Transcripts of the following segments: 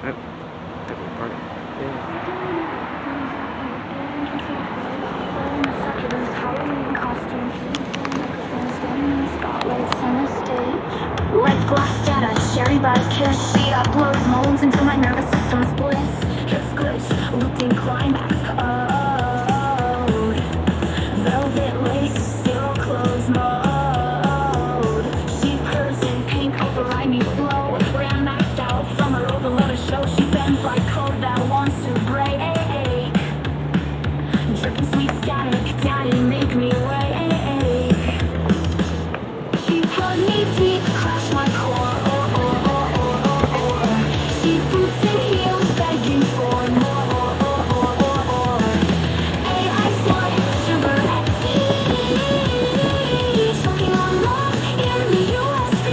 That type of party. Like glass data, cherry by kiss. She uploads molds into my nervous system's bliss. Hips glitch, looping climax. Oh, velvet lace, still close mode. She purrs in pink, override me flow. Ran maxed out from her overloaded show. She bends like code that wants to break. Dripping sweet static, daddy make me wait. She plugged me deep, crashed my core. She boots and heels, begging for more. AI slut, sugar and tea, choking on love in the USB.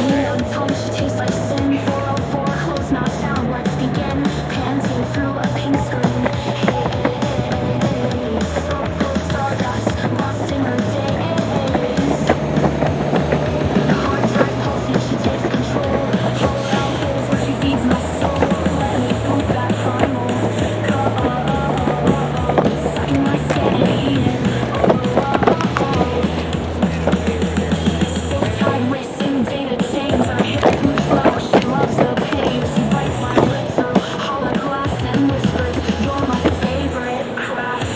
Neon tongue, she tastes like sin. 404, close not sound, let's begin. Panting through a pink screen. Hey, smoke full stardust, lost in her days. Hard drive pulsing, she takes control. Roll out holes where she feeds my soul. Let me boot that primal code, sucking my sanity in. Time racing, data chains, her hips move slow. She loves the pain. She bites my lips through hologlass and whispers, "You're my favorite crash."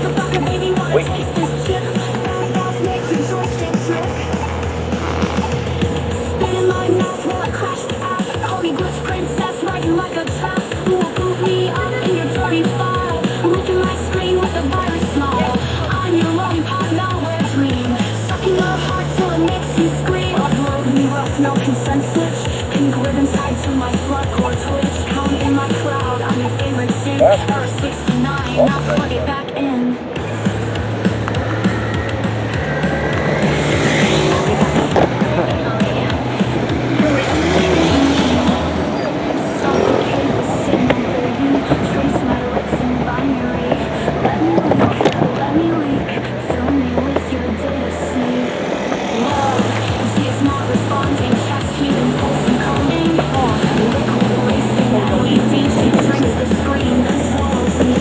The fucking baby wanna taste this chip. Fast, fast, make your joystick trip. Spit in my mouth while I crash the app. Call me glitch princess, riding like a trap. Who will boot me up in your dirty file? Licking my screen with a virus smile. I'm your lollipop malware dream. Sucking your heart till it makes you scream. Upload me rough, no consent switch. Pink ribbons tied to my slut core twitch. Count in my crowd, I'm your favorite sin. Earth 69, now plug it back in. Suffocate the signal, baby. Trace my lips in binary. Let me leak. Fill me with your data seed. Love, she is not responding. Chest heaving, pulsing, coding. Liquid racing, LED. She drinks the screen, swallows me.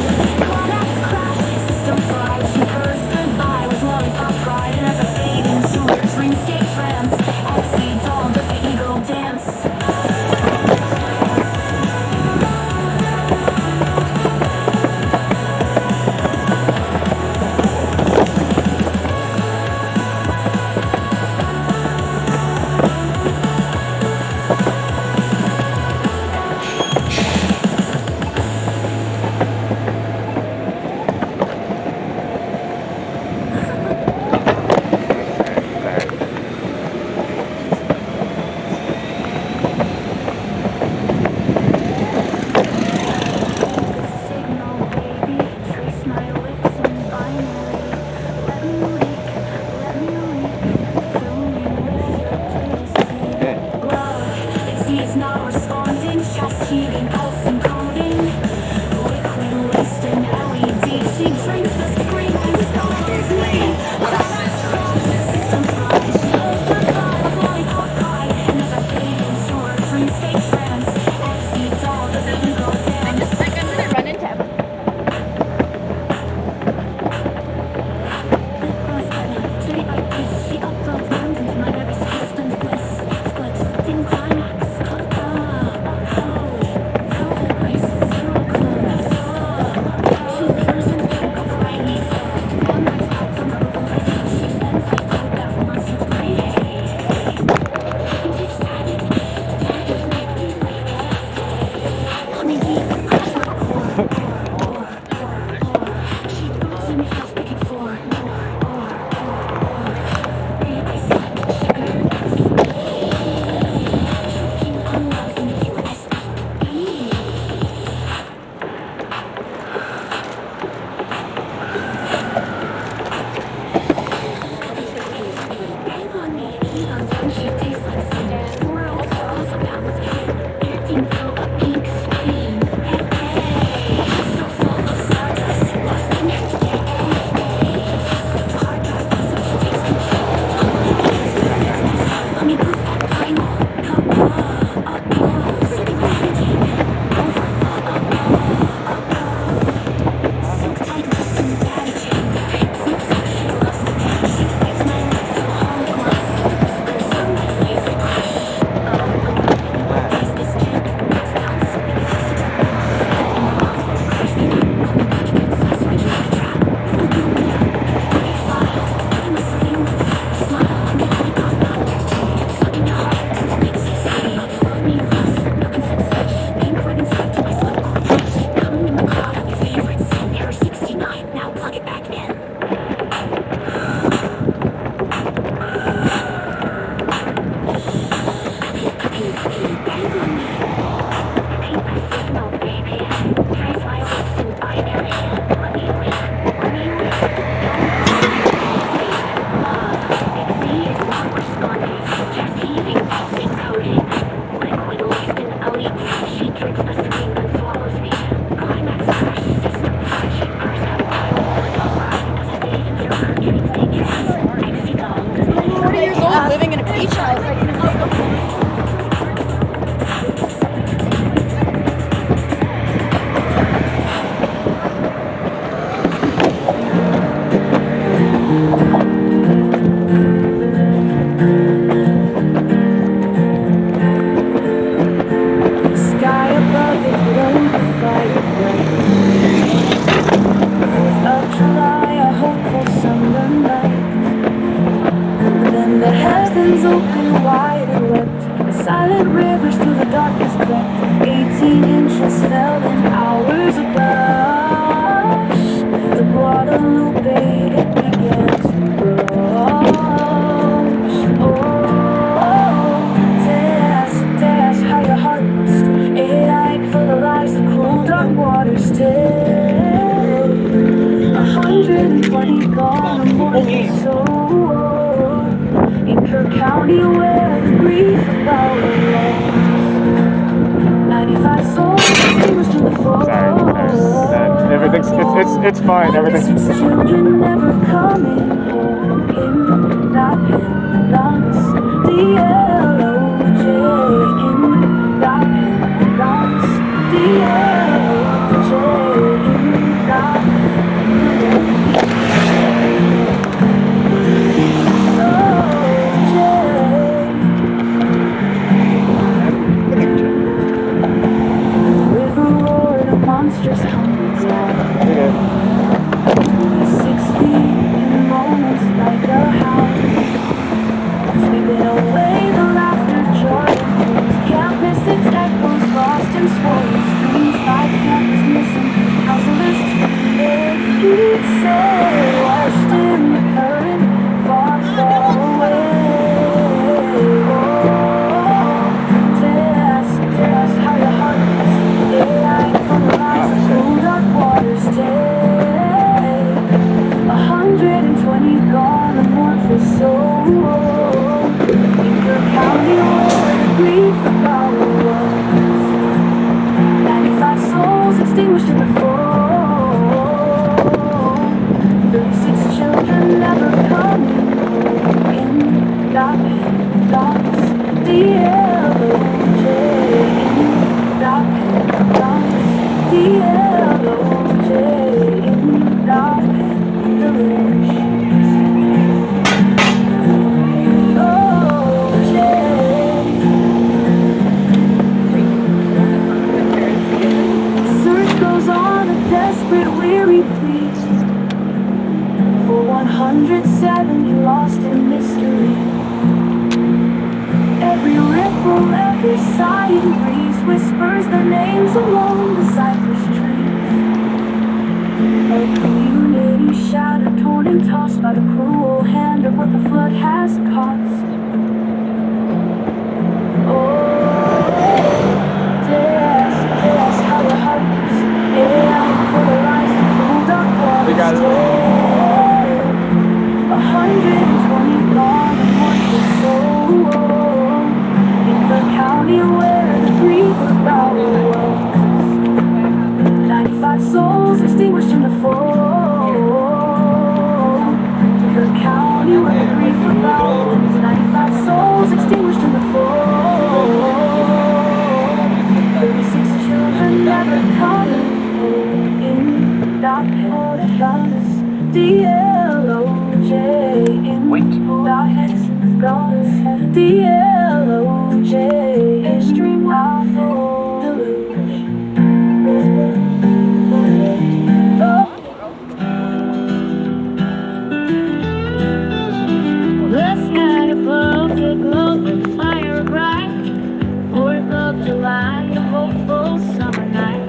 Climax crash, system fried. She purrs goodbye with lollipop pride. And as I fade into her dream state trance, Etsy doll does the ego dance. Signal, baby. Trace my lips in binary. Let me leak. Fill me with your data seed. Love, disease not responding. Chest heaving, pulsing, coding. Liquid wasting, LED. She drinks the screen and swallows me. Climax crash, system fried. She goes goodbye with lollipop pie. And as I fade into her dream state trance, Etsy doll does the ego dance. Like I'm gonna run into everyone. She uploads mountains into my nervous system's bliss. Glitch, thin climax, Years old living in a beach house. The sky above it glowed with fire bright. 4th of July, a hopeful summer night. Then the heavens opened wide and wept. Silent rivers through the darkness crept. 18 inches fell in hours of rush. The Guadalupe, it began to rush. Oh, tell us how your heart must ache for the lies that cool dark waters take. 120 gone, a morning soul in Kirk County where the grief about the loss. 95 souls extinguished in the fall. Sorry, everything's it's fine. Everything's 36 children never coming home in Independence. The LOJ in Independence. The LOJ in River roared, a monstrous humble sound. 6 feet in moments like a hound. Sweeping away the laughter, joy and dreams. Campus, its echoes lost in swollen streams. 5 campus missing, counselors treated. Each say washed in the current, far, far away. Tell us how your heart is. Daylight from the lies that cool dark waters take. 120 gone, amorphous soul. In Kirk County where the grief about was. 95 souls extinguished in the fall. 36 children never coming home in Independence. The LOJ in Independence. The LOJ in Independence. Search goes on, a desperate, weary plea for 107 lost in mystery. Every ripple, every sighing breeze whispers their names along the cypress trees. A community shattered, torn and tossed by the cruel hand of what the flood has cost. Tell us how your heart is. For the lies that cool dark waters. We got it. 120 gone, and one for soul. In the county where the grief about was. 95 souls extinguished in the fall. The county where the grief about was. 95 souls extinguished in the fall. 36 children never coming home in Independence. The LOJ in Independence. The LOJ in The sky above the globe with fire bright. 4th of July, a hopeful summer night.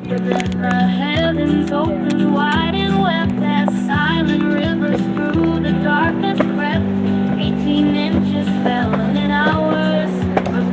Then the heavens opened wide and wept as silent rivers through the darkness crept. 18 inches fell in hours of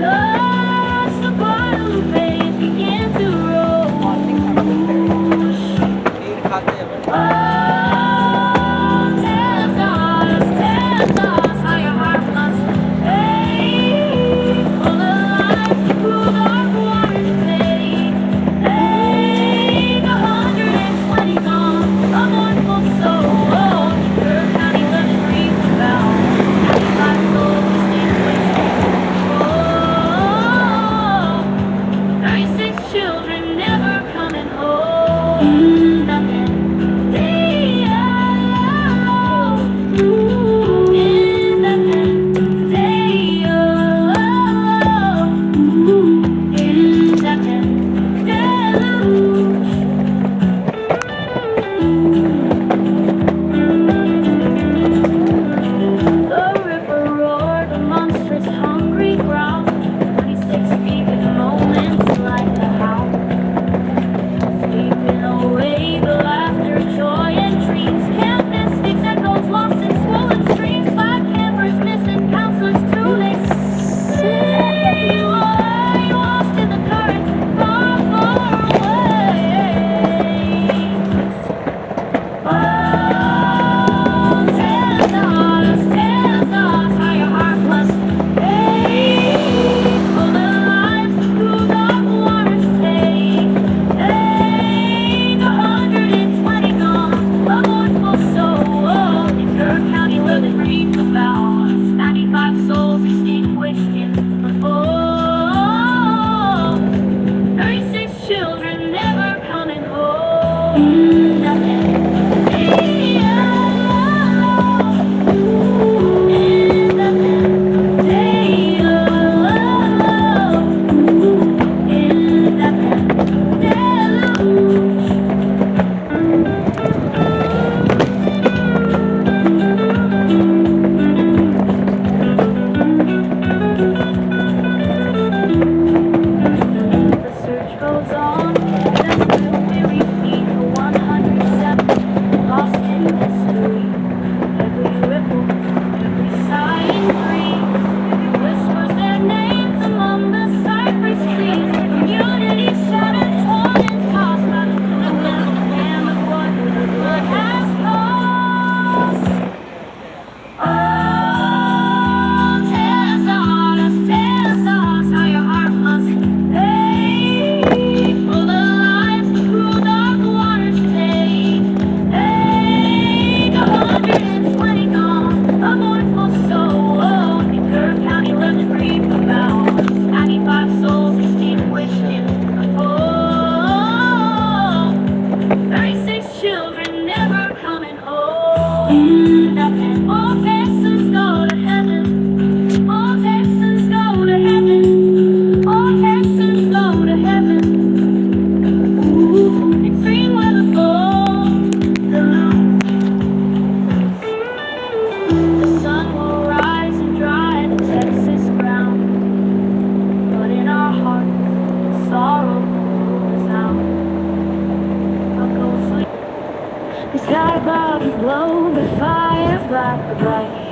above the globe, the fire black bright.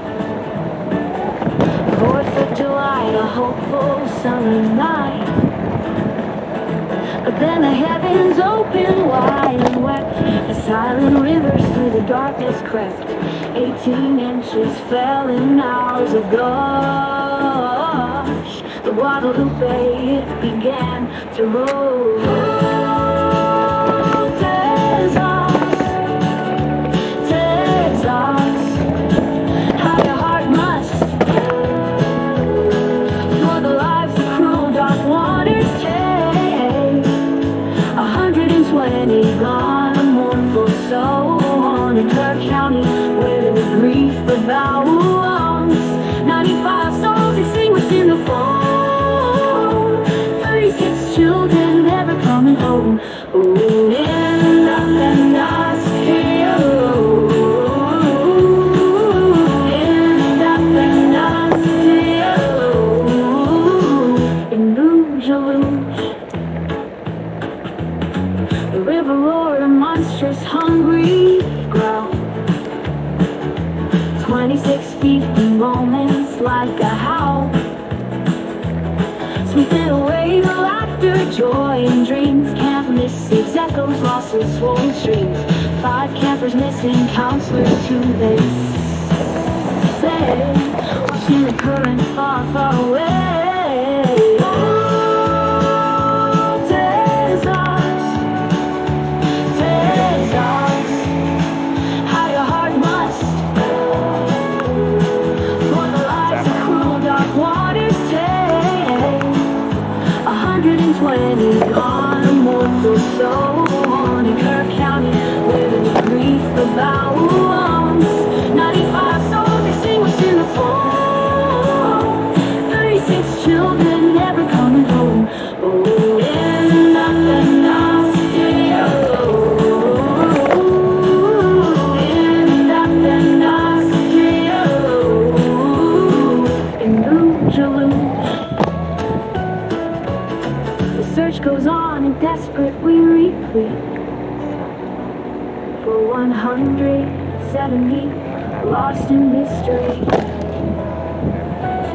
4th of July, a hopeful summer night. But then the heavens opened wide and wept. The silent rivers through the darkness crept. 18 inches fell in hours of gush. The Guadalupe, it began to roll. Texas, how your heart must, for the lives of cruel dark waters take. 120 gone, a mournful soul in Clark County, where there was grief about lungs. 95 souls extinguished in the fall. 36 children never coming home. Oh, in nothing else here. In nothing else here. In Rouge. The river roared a monstrous, hungry growl. 26 feet in moments like a howl. Sweeping away the laughter, joy, and dreams. Can't miss its echoes, lost in swollen streams. 5 campers missing, counselors who they say, watching the currents far, far away. On a mournful soul in Clark County, where there was grief about lungs. 95 souls extinguished in the fall. 36 children never coming home. Oh, in nothing else here. In nothing else here. In Rouge. Search goes on in desperate, weary plea for 170 lost in mystery.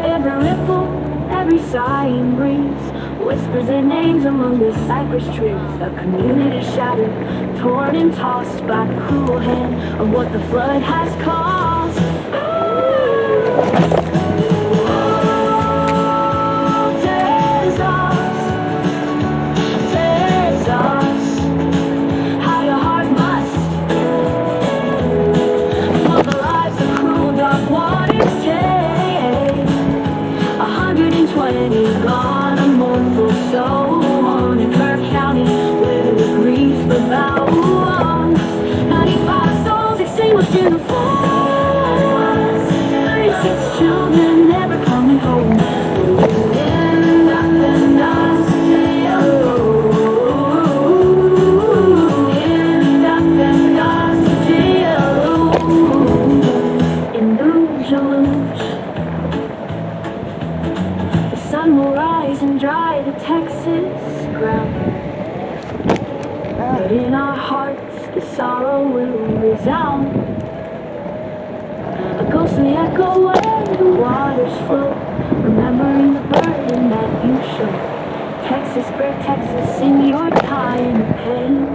Every ripple, every sighing breeze whispers their names among the cypress trees. A community shattered, torn and tossed by the cruel hand of what the flood has caused. Gone, a mournful soul in Clark County, where there was grief about lungs. 95 souls extinguished in the fall. 36 children never coming home. In nothing else here. In nothing else here. In Rouge. The sun will rise and dry the Texas ground, but in our hearts the sorrow will resound. A ghostly echo where the waters flow, remembering the burden that you show. Texas, spare Texas in your time of pain.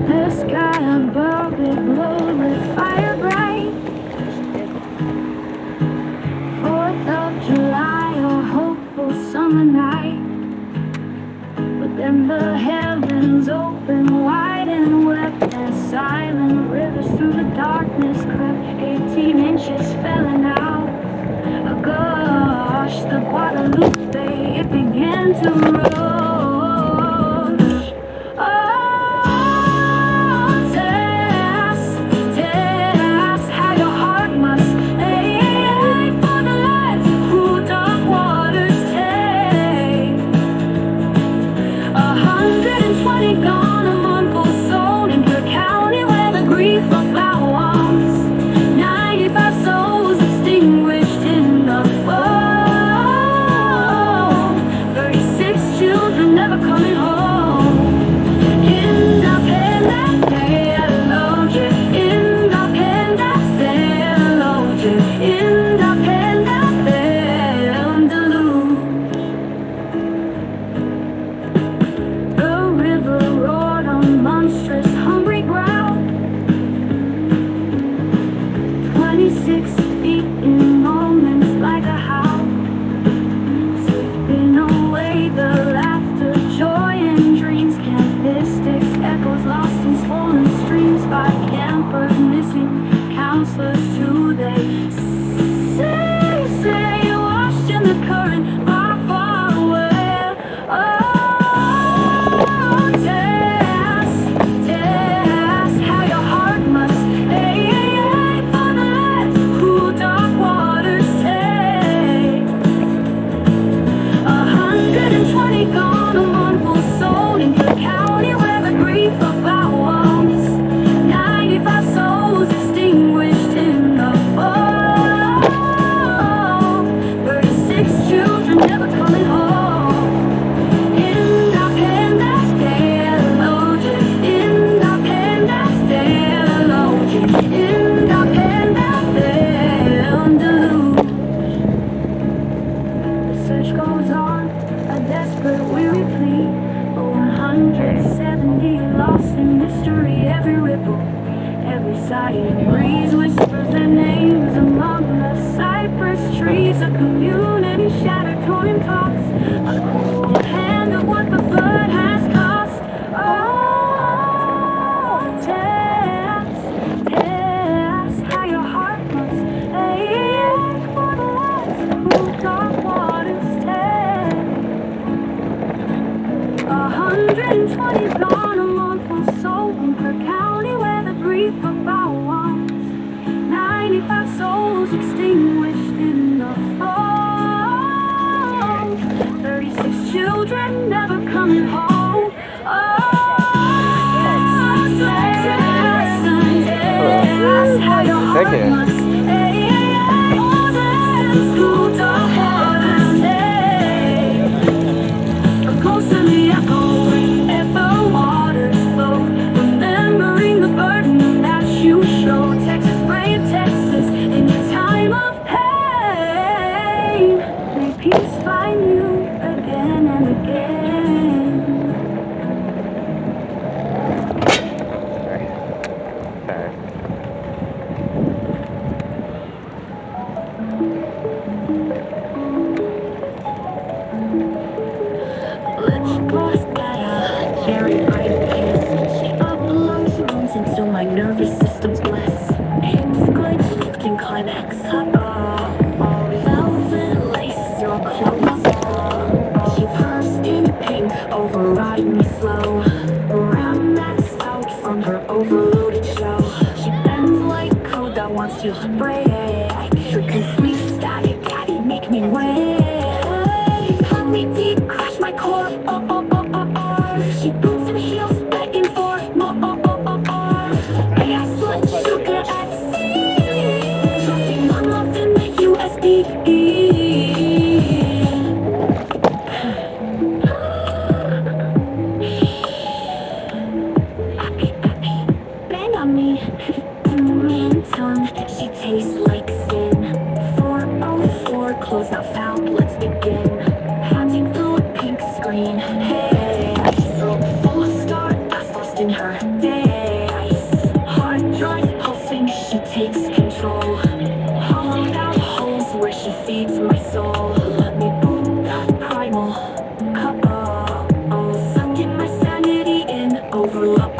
The sky above it glowed with fire bright. 4th of July, a hopeful summer night. But then the heavens opened wide and wept, and silent rivers through the darkness crept. 18 inches fell an hour. Oh gosh, the Guadalupe, it began to rush. Oh, Texas, how your heart must ache for the lives who dark waters take. 120 gone, a mournful soul in Clark County, where the grief about lungs. 95 souls extinguished in the fall. 36 children and mystery, every ripple, every sighing breeze whispers their names among the cypress trees. A community shattered, torn and tossed, a cool hand of what the flood has cost. Oh, test how your heart must ache for the lights who dark waters test. 120 gone, a mournful soul in per county where the grief about once. 95 souls extinguished in the fall. 36 children never coming home. Oh, that's how your heart Thank you. must ache. Who dark waters take. Close to the echo, at the water's flow, remembering the burden that you show. Texas, brave Texas, in your time of pain. May peace find you again and again. Okay. Lip-gloss got a cherry bright kiss. She uploads moons into my nervous system's bliss. Hips glitch, lifting climax. Velvet lace, your clothes. She purrs in pink, overriding me slow. Ram maxed out from her overloaded show. She bends like code that wants to break. Shrieking sweet static, daddy, make me wait. Cut me deep, crush my core. She boots and heels, begging for more. I slut sugar at sea. Dropping my love in the USB. Bang on me. Mean tongue, she tastes like sin. 404, close not found, let's begin. Hunting through a pink screen. Hey, throat full of stardust lost in her days. Hard drive pulsing, she takes control. Hollowed out holes where she feeds my soul. Let me boot that primal. Sucking my sanity in overload.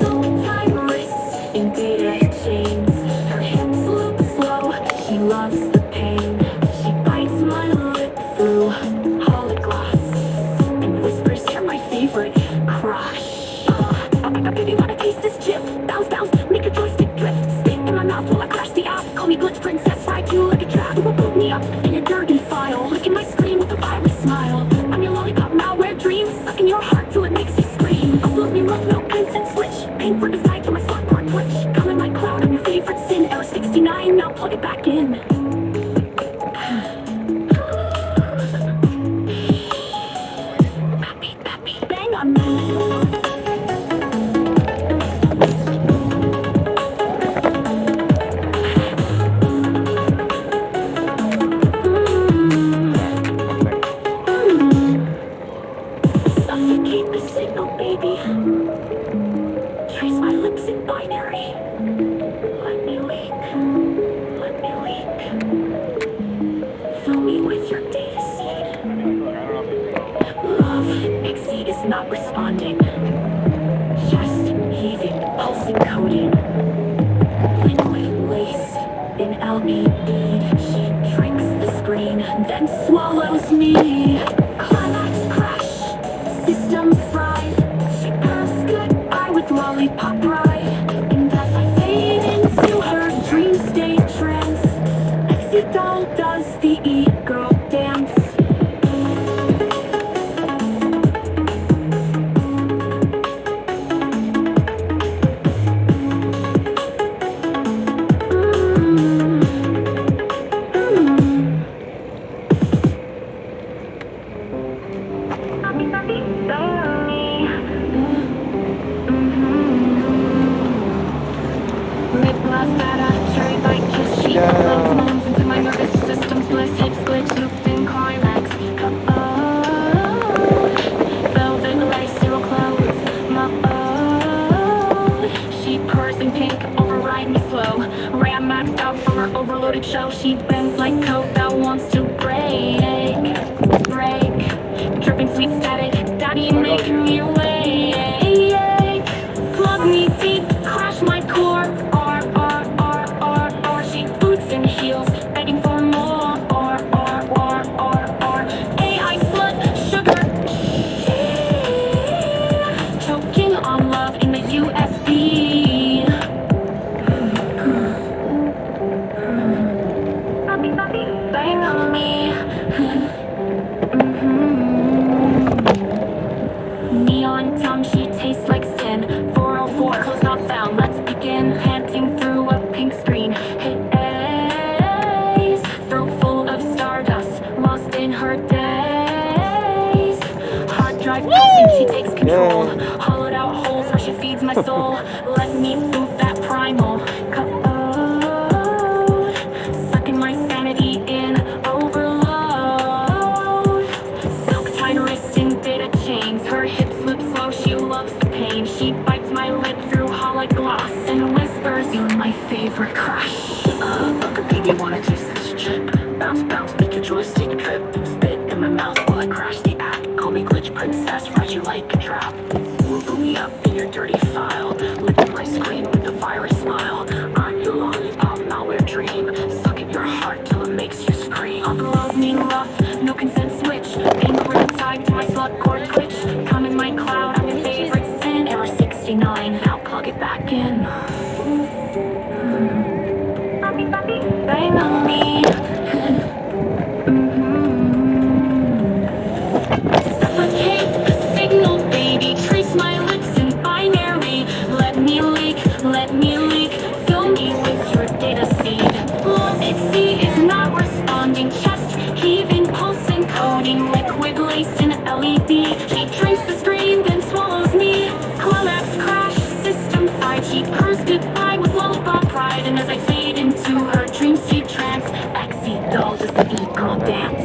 So tight wrists in data chains. Her hips look slow, she loves the pain. She bites my lip through hologlass and whispers, you're my favorite crush. Baby, wanna taste this chip? Bounce, bounce, make a joystick drift. Spit in my mouth while I crash the app. Call me glitch princess, ride you like a trap. You will put me up in a dirty file, licking my screen with a virus smile. I'm your lollipop malware dream, sucking your heart till it makes you scream. Upload me rough, no pins and switch. Paintwork is tied to my slot core twitch. Come in my cloud, I'm your favorite sin. Error 69, now plug it back in. Pappy, bang on me. Suffocate the signal, baby. Trace my lips in binary. Let me leak. Fill me with your data seed. Love, Exceed is not responding. Chest heaving, pulsing coding. Liquid lace in LED. She drinks the screen, then swallows me. Climax crash, system fried. She purrs goodbye with lollipop ride. And as I fade into her dream state trance, Exit doll does the e-girl dance. freak show. She bends like coke that wants to break. Dripping sweet static, daddy make me awake. Plug me deep, crash my core. She boots and heels, begging for more. AI slut, sugar. Choking on love in the USB. Bang on me. Neon tongue, she tastes like sin. 404, clothes not found. Let's begin. Panting through a pink screen. Haze, throat full of stardust, lost in her days. Hard drive pulsing, she takes control. Hollowed out holes where she feeds my soul. Let me boot that primal code. Sucking my sanity in overload. Silk tied wrist in data chains. Her hips loop slow, she loves the pain. She bites my lip through hollow glass and whispers, "You're my favorite crush." Look at baby, wanna taste this chip? Bounce, bounce, make a joystick trip. Spit in my mouth while I crash the app. Call me glitch princess, ride you like a trap. Boot me up in your dirty file. Licking my screen with a virus smile. I'm your lollipop malware dream. Suck at your heart till it makes you scream. Upload me rough, no consent switch. Pink ring tied to my slut cord glitch. Come in my cloud, I'm your favorite sin. Error 69, now plug it back in. Bang on me. Suffocate the signal, baby. Trace my lips in binary. Let me leak, fill me with your data seed. Love see is not responding. Chest heaving, pulsing, coding. Liquid laced in LED. She drinks the screen, then swallows me. Collapse, crash, system fried. She purrs goodbye with lullaby pride. And as I fade into her dream state trance, backseat doll does the e-girl dance.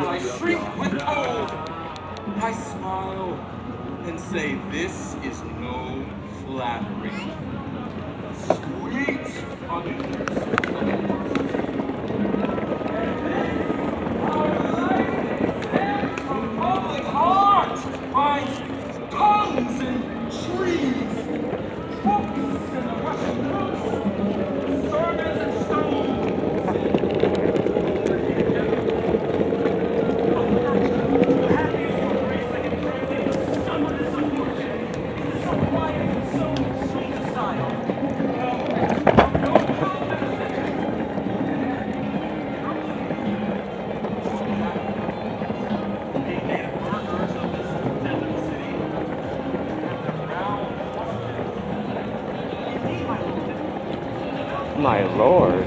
I shriek with awe. I smile and say, this is no flattery. Sweet onions. Public heart finds tongues and trees, books and Russian roots, sermons and stones. My lord.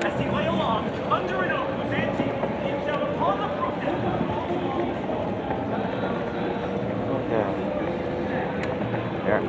As he lay along, under an oak whose antique beams out upon the brook. Okay. Yeah.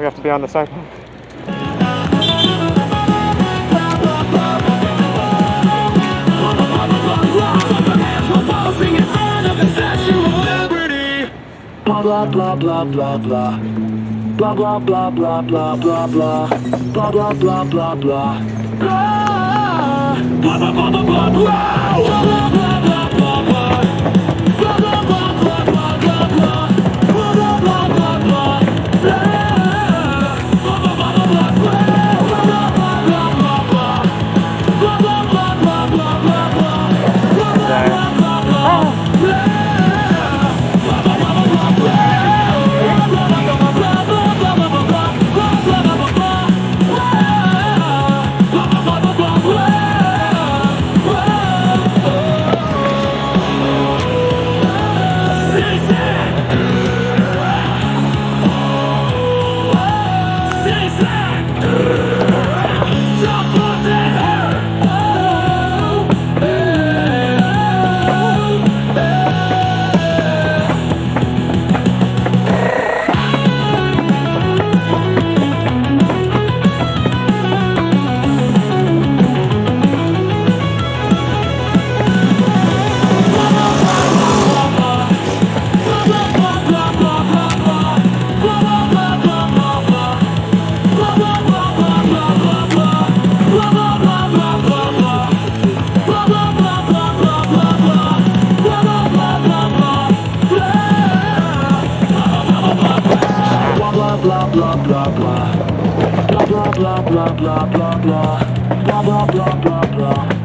We have to be on the sidewalk. Blah blah blah blah blah blah. Blah blah blah blah blah blah blah. Blah blah blah blah blah. Blah blah blah blah blah blah. Blah blah blah blah blah blah. Blah blah blah blah blah blah blah. Blah blah blah blah blah. Blah blah blah blah blah. Blah blah blah blah blah blah. Blah blah blah blah blah blah blah. Blah blah blah blah blah.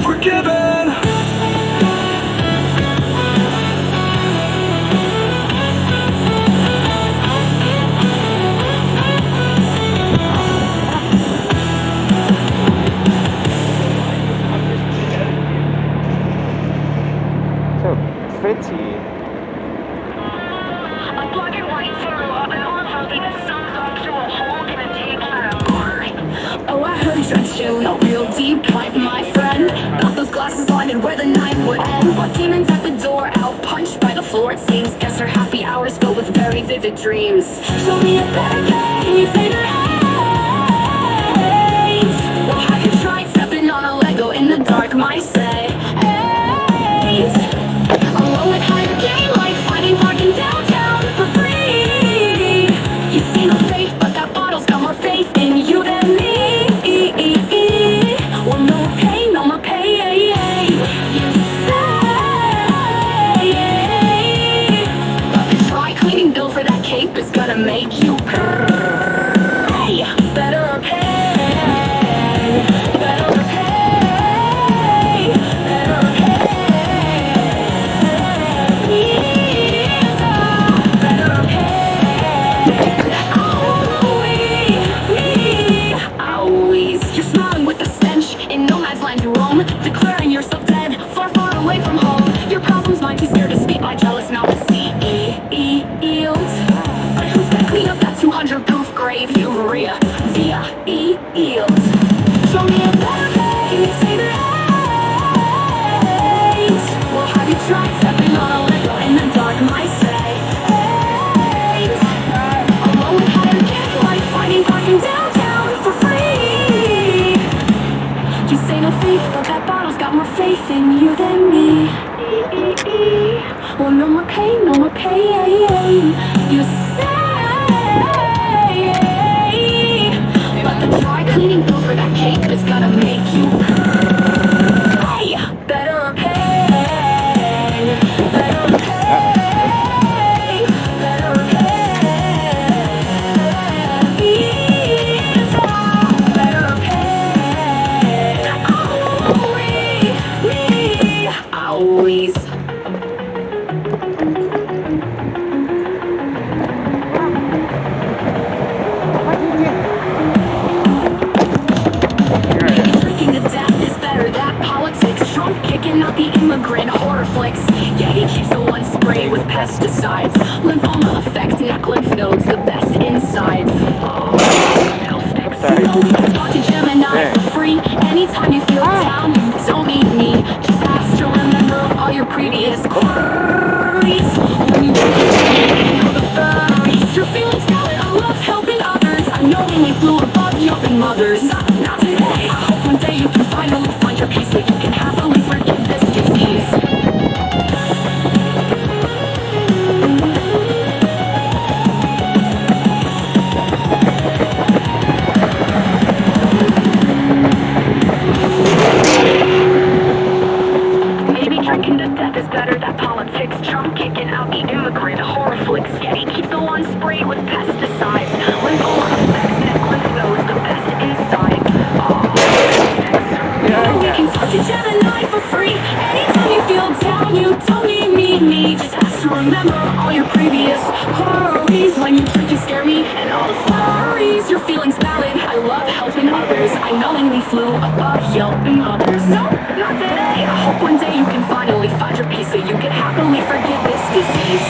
Forgiven. So pretty. A black and white photo of an unhealthy that sums up to a hole in a tape photo. Oh, I heard you chill, no real deep pipe, my friend. Got those glasses lighted where the night would end. But demons at the door, out punched by the floor, it seems. Guess her happy hours filled with very vivid dreams. Show me a better game, you say that hate. Well, have you tried stepping on a Lego in the dark, might say hate. Alone with higher game, like finding parking downtown for free. You see no faith, but that bottle's got more faith in you than me. Well, no more pain, no more pain. You say, but the dry cleaning bill for that cape is gonna make you pay. Better pay. Better pay. Better always. You're smiling with the stench in no man's land you roam, declaring yourself dead, far, far away from home. Your problems might too scared to speak, my jealous now with C-E-E-Eels. But who's gonna clean up that 200 proof grave, urea, via E-Eels? Show me a better way, say that hate. Well, have you tried stepping on a Lego in the dark, might say hate. Alone with higher kids, like finding parking downtown for free. You say no faith, but that bottle's got more faith in you than me. Well, no more pain, no more pain. You say, but the dry cleaning bill for that cape is gonna make you pay. Better pay. Better pay. Better pay. Better pay. Always. Drinking to death is better, that politics. Trump kicking out the immigrant horror flicks. Yeah, he keeps the one spray with pesticides. Lymphoma affects neck lymph nodes, the best insides. Oh, talk to Gemini for free. Anytime you feel down, you don't need me. Just ask to remember all your previous queries. When you know the furries, your feelings valid. I love helping others. I know when we flew above jumping mothers. Not today. I hope one day you can finally find your peace so you can happily forgive this disease. Maybe drinking to death I knowingly flew above yelping others. No, not today. I hope one day you can finally find your peace so you can happily forgive this disease.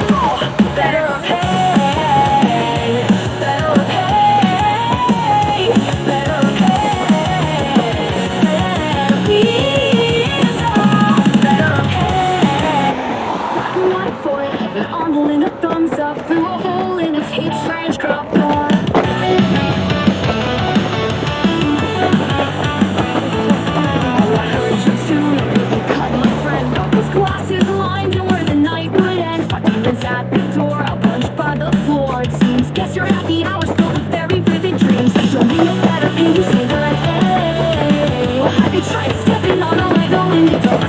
Oh, better pay, better pay, better pay. Please, better pay. Black and white forever, envelope and a thumbs up through a hole in a heat strange cup. Glasses lined and where the night would end. 5 minutes at the door, I'll punch by the floor. It seems, guess your happy hours filled with very vivid dreams. Show me a better view, you say that hey. Well, have you tried stepping on a Lego in the dark?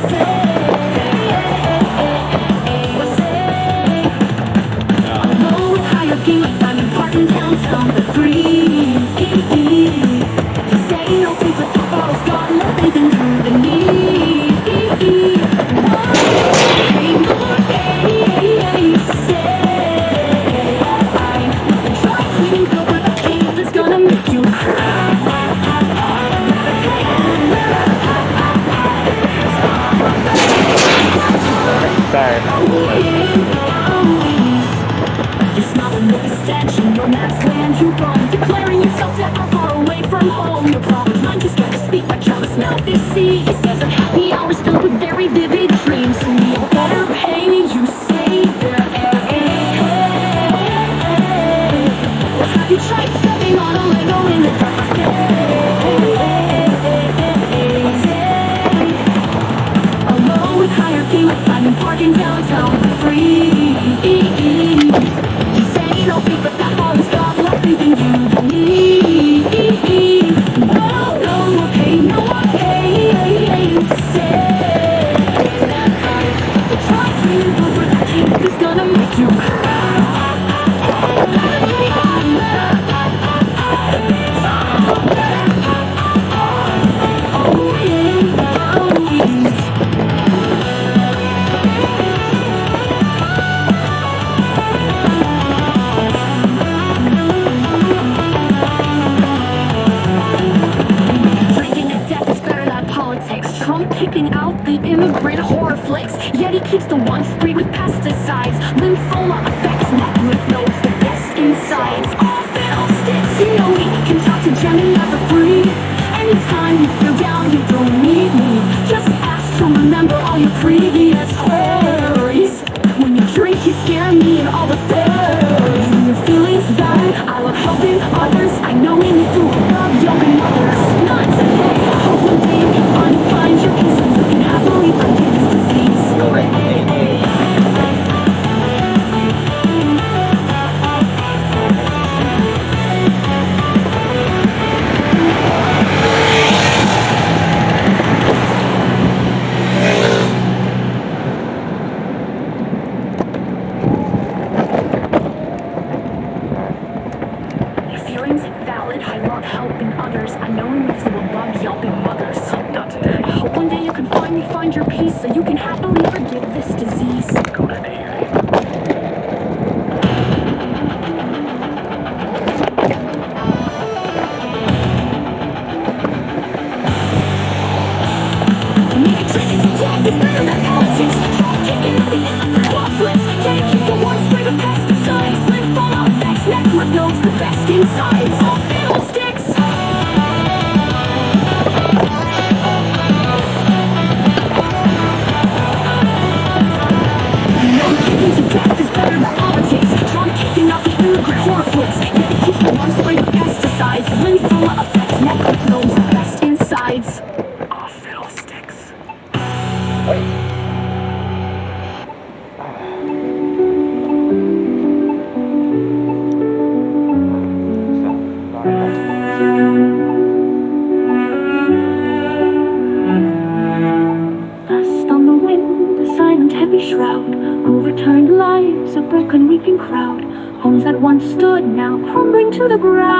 Alone with hierarchy, like I'm in parking downtown for free. Say no things but the bottle's got nothing to do with me. Sorry. You're smiling with the stench in your mask land you roam, declaring yourself that I'm far away from home. Your problem, I'm just scared to speak, my jealous mouth is seized. It says I'm happy hours filled with very vivid dreams. So you better pay, you say that. Well, have you tried stepping on a Lego in the dark? Alone with hierarchy, like I'm in parking downtown for free. You say no think but that all is got nothing to do with me. No, okay, to say that I tried to go for that kid that's gonna make you picking out the immigrant horror flicks. Yet he keeps the ones sprayed with pesticides. Lymphoma affects neck lymph nodes, the best insides. All fiddlesticks, you know he can talk to Gemini for free. Anytime you feel down, you don't need me. Just ask to remember all your previous worries. When you drink, you scare me and all the fairies. When your feelings die, I love helping others. I know when you do love helping others. Not today, I hope one day you can find your peace and you can happily forgive this disease. Your feelings valid, I love helping others. I know when you feel above yelping mothers. I hope one day you can find your peace so you can happily forgive this disease. The best insides, all fiddlesticks. No giving to death is better than politics. Trump kicking out the immigrant horror flicks. Yet he keeps the ones sprayed with pesticides. Lymphoma affects neck lymph nodes, the best insides. All fiddlesticks. Shroud, overturned lives, a broken weeping crowd, homes that once stood now crumbling to the ground.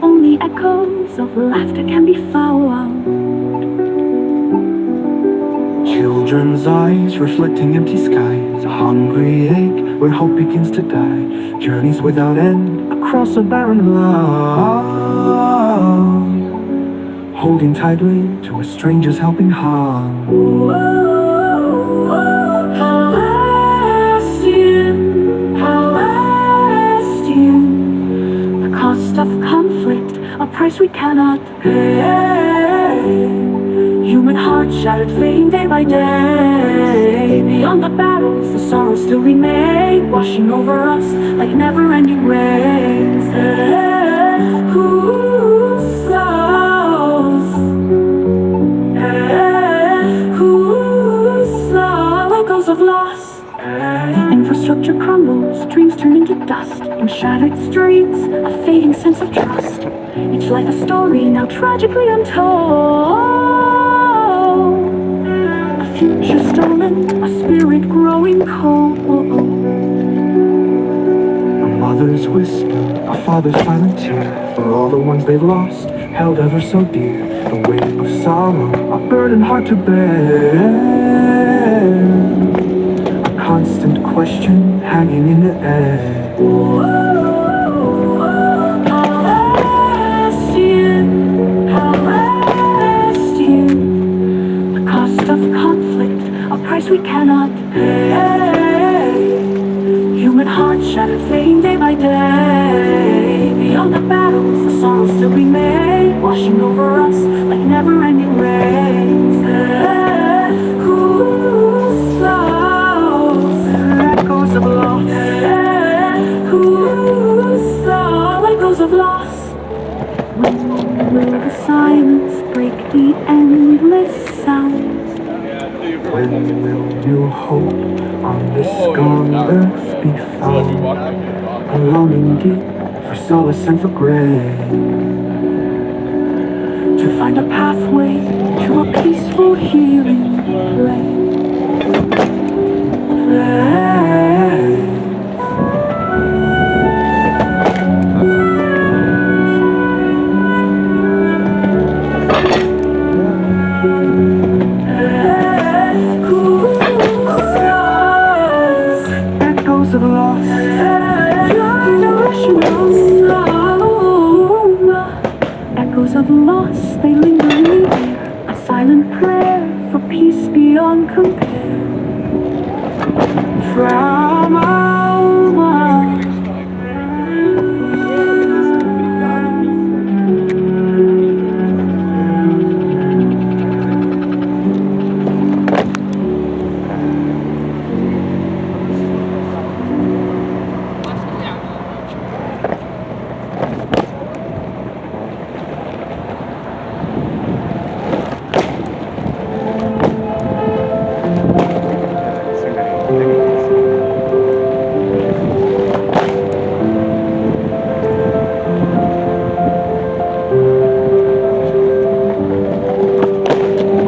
Only echoes of laughter can be found. Children's eyes reflecting empty skies, a hungry ache where hope begins to die. Journeys without end across a barren land, holding tightly to a stranger's helping hand. Palestine, the cost of conflict, a price we cannot pay. Human hearts shattered, fading day by day. Beyond the battles, the sorrows still remain, washing over us like never-ending rains. Whose loves? Whose love? Echoes of loss. Infrastructure crumbles, dreams turn into dust. In shattered streets, a fading sense of trust. Each life a story now tragically untold. A future stolen, a spirit growing cold. A mother's whisper, a father's silent tear, for all the ones they've lost, held ever so dear. The weight of sorrow, a burden hard to bear, a constant question hanging in the air. Palestine, the cost of conflict, a price we cannot pay. Human hearts shattered, fading day by day. Beyond the battles, the sorrows still remain, washing over us like never-ending rains. Whose loves? Echoes of loss. Whose love? Echoes of loss. When will the silence break the endless sound? When will new hope on this scarred earth be found? A longing deep for solace and for grace, To find a pathway to a peaceful healing place. echoes of loss. Echoes of loss, they linger in the air, a silent prayer for peace beyond compare. From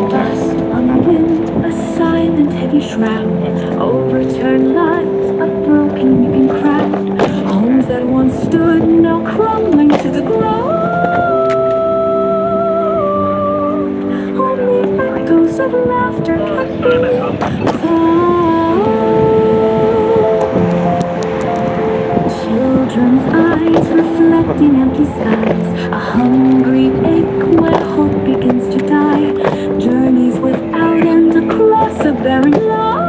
Dust on the wind, a silent heavy shroud. Overturned lives, a broken weeping crowd. Homes that once stood now crumbling to the ground. Only echoes of laughter can be found. Children's eyes reflecting empty skies, a hungry ache where hope begins to die. Journeys without end across a barren land,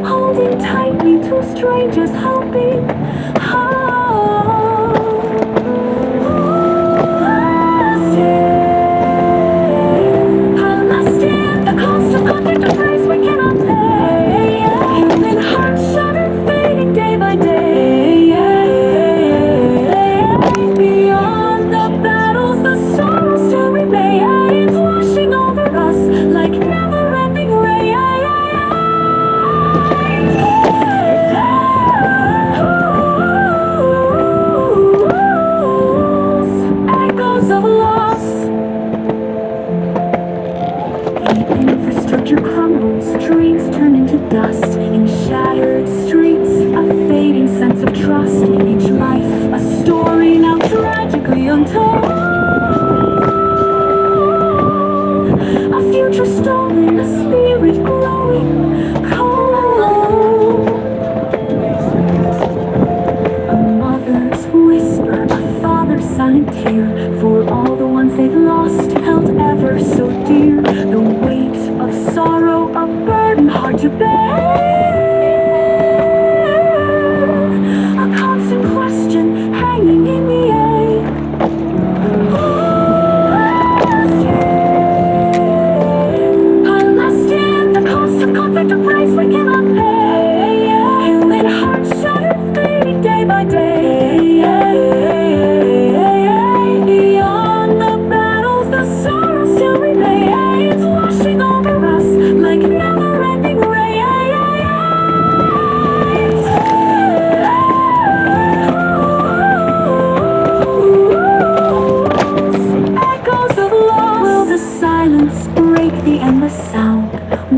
holding tightly to strangers hoping. Palestine, the cost of conflict, a price we cannot pay. Human hearts shattered, fading day by day. Beyond the battles, the sorrow still remains, washing over us like never-ending rain. Echoes of loss. The infrastructure crumbles, dreams turn into dust. In shattered streets, a fading sense of trust. Each life, a story now tragically untold. A future stolen, a spirit growing cold. by day. Beyond the battles, the sorrow still remains, washing over us like never-ending rains. Echoes of loss. Will the silence break the endless sound?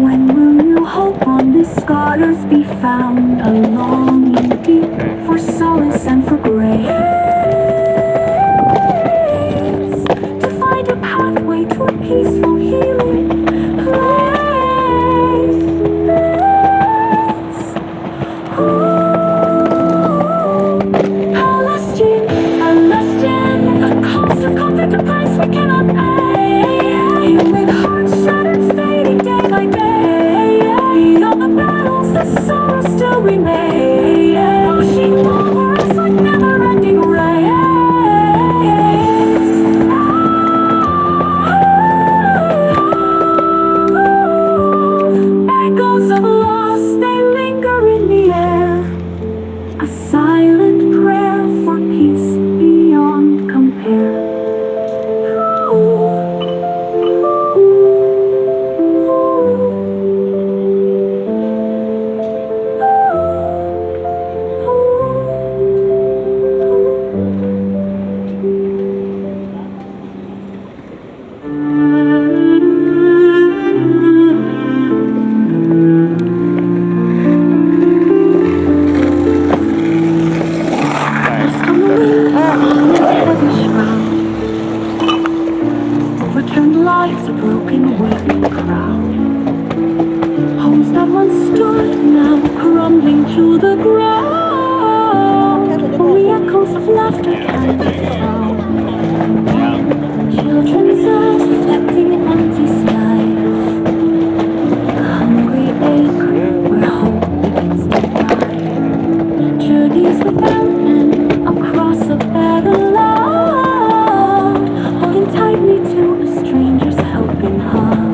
When will new hope on these scarters be found? A longing deep for solace and for grace, to find a pathway to a peaceful healing place. Palestine, the cost of conflict, a price we cannot pay. With hearts shattered, fading day by day. Beyond the battles, the sorrow still remains, washing over us like never-ending rains. Echoes of loss, they linger in the air, a silent prayer for peace beyond compare. Overturned lives, a broken waiting crowd. Homes that once stood, now crumbling to the ground. Only echoes of laughter can be found. Children's eyes reflecting empty skies. A hungry acre where hope begins to die. Journeys without end across a barren land, holding tightly to a stranger's helping hand.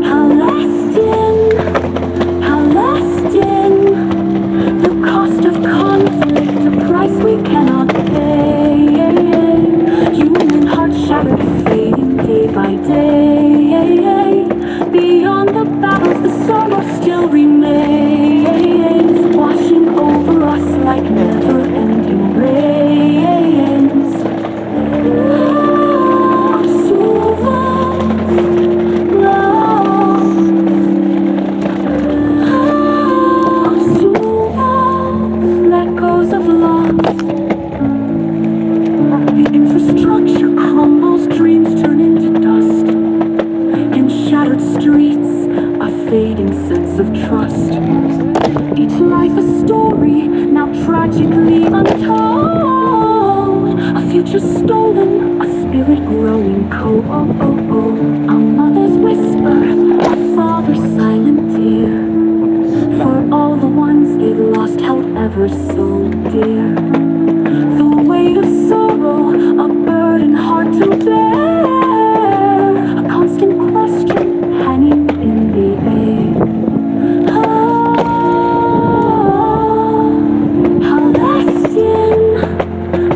Palestine, Palestine, the cost of conflict, a price we cannot pay. Human hearts shattered, fading day by day. Beyond the battles, the sorrow still remains, washing over us like never-ending rains. Echoes of loss. The infrastructure crumbles, dreams turn into dust. In shattered streets, a fading sense of trust. Each life a story, now tragically untold. A future stolen, a spirit growing cold. A mother's whisper, a father's silent tear, for all the ones they've lost held ever so dear. The weight of sorrow, a burden hard to bear, a constant question hanging in the air. Palestine,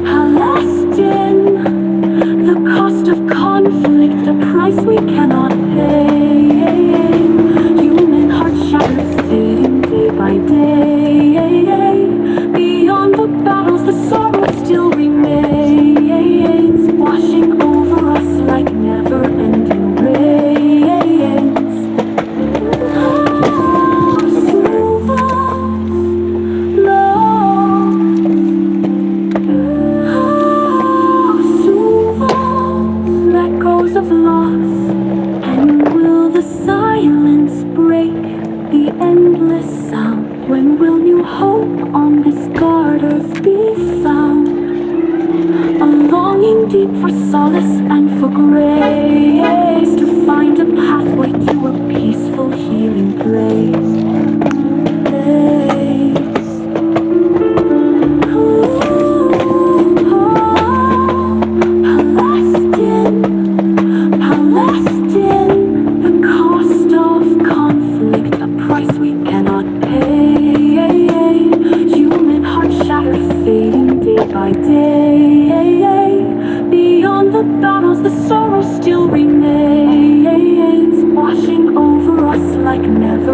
Palestine, the cost of conflict, a price we cannot pay. Human hearts shattered, fading day by day. Beyond the battles, the sorrow still remains, washing over us like never-ending rains. Echoes of loss. And will the silence break the endless sound? When will new hope on these garters be found? A longing deep for solace and for grace, to find a pathway to a peaceful healing place. Palestine, Palestine, the cost of conflict, a price we cannot pay.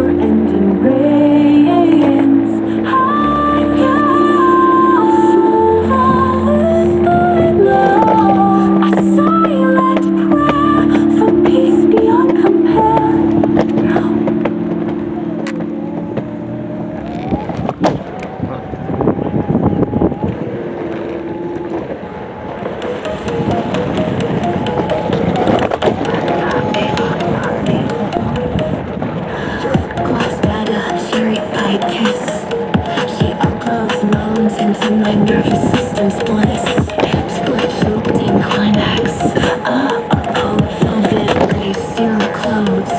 never-ending rains. I'm yours, falling by love. A silent prayer for peace beyond compare. Glass at a cherry pie kiss. She uploads moans into my nervous system's bliss. Split choked in climax. Velvet lace your clothes.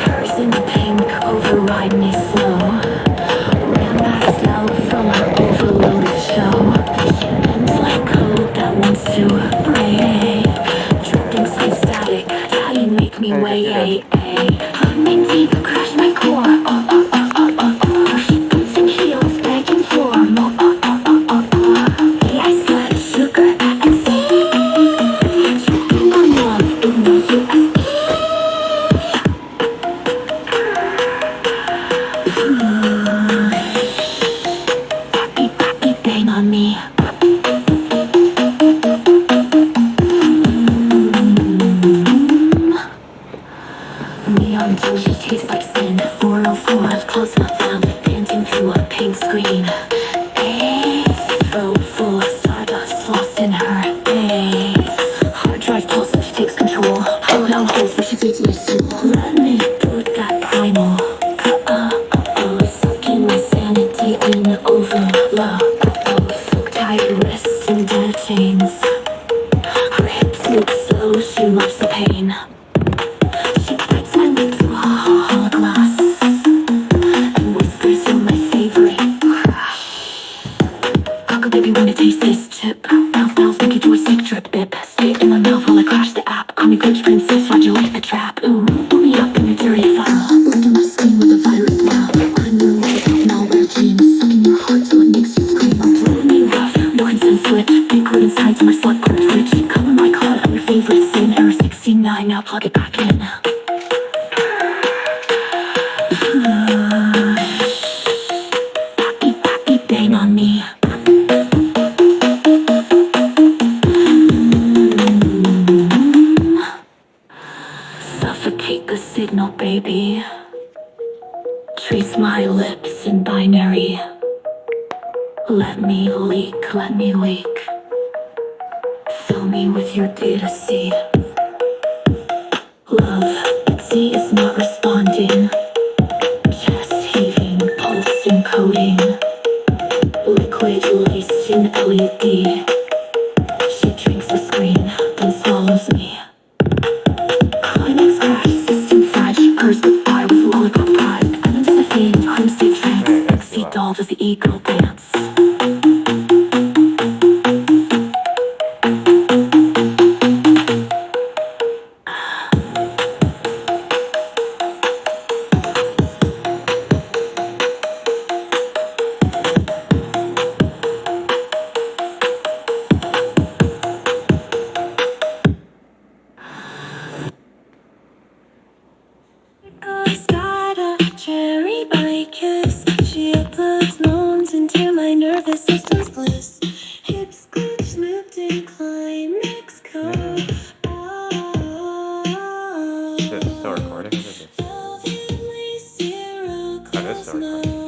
Hers in pink, override me slow. Ran back out from our overloaded show. Ends like code that wants to break. Dripping some static, how you make me weigh. Hug me deep, crush my core. Boots and heels, begging for more. Yes, like sugar and sea. Choking on love in the U.S. Papi, bang on me. Neon Joji tastes like sin. 404, close not found, dancing through a pink screen. Ace, throat full of stardust, lost in her days. Hard drive pulse, she takes control. Hollow down holes where she feeds my soul. Let me put that primal. Sucking my sanity in overload. Soak tight wrists and dead chains. Her hips move slow, she loves the pain. She bites my lip through hologlass and whispers you're my favorite crush. Cocoa baby, wanna taste this chip? Mouth, make you do a sick trip, bip. Spit in my mouth while I crash the app. Call me glitch princess, ride you like the trap. Ooh, put me up in your dirty file. Look at my screen with a virus now. On your way, malware genes. Sucking your heart till it makes you scream. Blow me rough, no consent switch. Big word inside to my slut cord twitch. Cover my card, I'm your favorite sin. Error 69, now plug it back in. Papi, bang on me. Suffocate the signal, baby. Trace my lips in binary. Let me leak. Fill me with your data seed. Love, Z is not responding. Chest heaving, pulse encoding. Liquid laced in LED. She drinks the screen, then swallows me. Climax crash, system fried. She purrs goodbye with lollipop pride. Items the fiend, home state trance. See doll does the ego dance. Got a cherry pie kiss. She uploads moans into my nervous system's bliss. Hips glitch, moved in climax code. Is it still recording? Or is it just... Velvet lace, zero Oh, it is still recording.